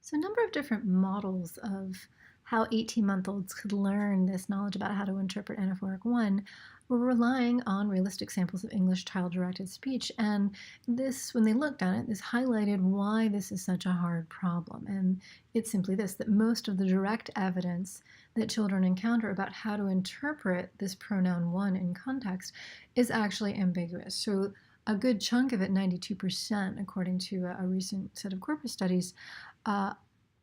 So a number of different models of how 18-month-olds could learn this knowledge about how to interpret Anaphoric 1 were relying on realistic samples of English child-directed speech. And this, when they looked at it, this highlighted why this is such a hard problem. And it's simply this, that most of the direct evidence that children encounter about how to interpret this pronoun one in context is actually ambiguous. So a good chunk of it, 92%, according to a recent set of corpus studies,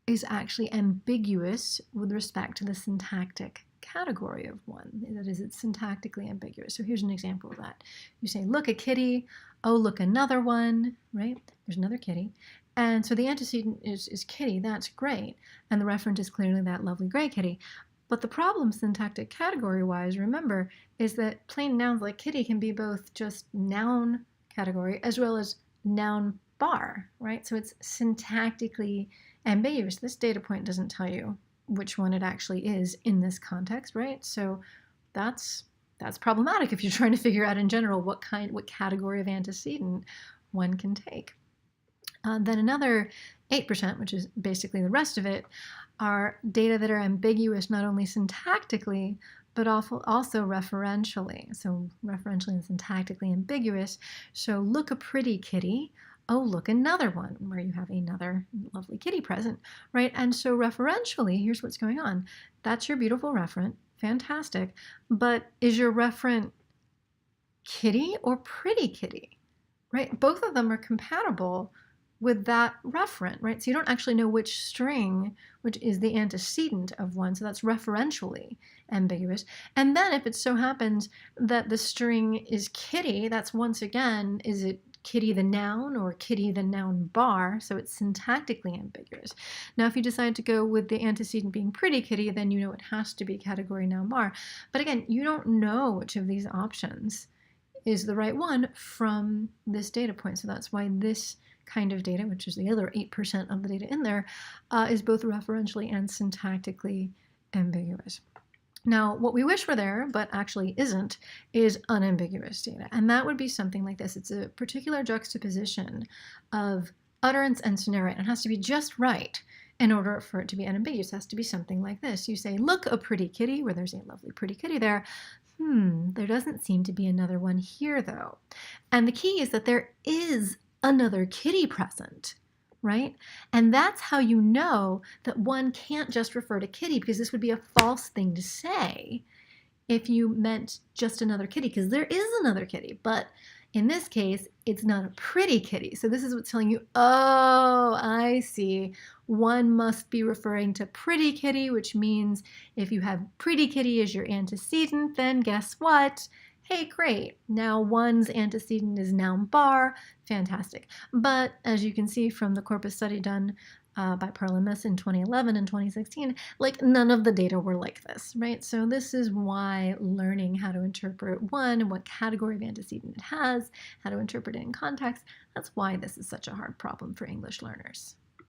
is actually ambiguous with respect to the syntactic category of one. That is, it's syntactically ambiguous. So here's an example of that. You say, look, a kitty. Oh, look, another one, right? There's another kitty. And so the antecedent is kitty. That's great. And the referent is clearly that lovely gray kitty. But the problem syntactic category-wise, remember, is that plain nouns like kitty can be both just noun category as well as noun bar, right? So it's syntactically ambiguous. This data point doesn't tell you which one it actually is in this context, right? So that's problematic if you're trying to figure out in general what category of antecedent one can take. Then another 8%, which is basically the rest of it, are data that are ambiguous not only syntactically, but also referentially. So referentially and syntactically ambiguous. So look, a pretty kitty. Oh, look, another one, where you have another lovely kitty present, right? And so referentially, here's what's going on. That's your beautiful referent. Fantastic. But is your referent kitty or pretty kitty, right? Both of them are compatible with that referent, right? So you don't actually know which string, which is the antecedent of one, so that's referentially ambiguous. And then if it so happens that the string is kitty, that's once again, is it kitty the noun or kitty the noun bar, so it's syntactically ambiguous. Now if you decide to go with the antecedent being pretty kitty, then you know it has to be category noun bar. But again, you don't know which of these options is the right one from this data point, so that's why this kind of data, which is the other 8% of the data in there, is both referentially and syntactically ambiguous. Now, what we wish were there, but actually isn't, is unambiguous data. And that would be something like this. It's a particular juxtaposition of utterance and scenario. It has to be just right in order for it to be unambiguous. It has to be something like this. You say, look, a pretty kitty, where there's a lovely pretty kitty there. There doesn't seem to be another one here, though. And the key is that there is another kitty present, right? And that's how you know that one can't just refer to kitty, because this would be a false thing to say if you meant just another kitty, because there is another kitty, but in this case, it's not a pretty kitty. So this is what's telling you, oh, I see. One must be referring to pretty kitty, which means if you have pretty kitty as your antecedent, then guess what? Hey, great, now one's antecedent is noun bar, fantastic. But as you can see from the corpus study done by Pearl and Miss in 2011 and 2016, like none of the data were like this, right? So this is why learning how to interpret one and what category of antecedent it has, how to interpret it in context, that's why this is such a hard problem for English learners.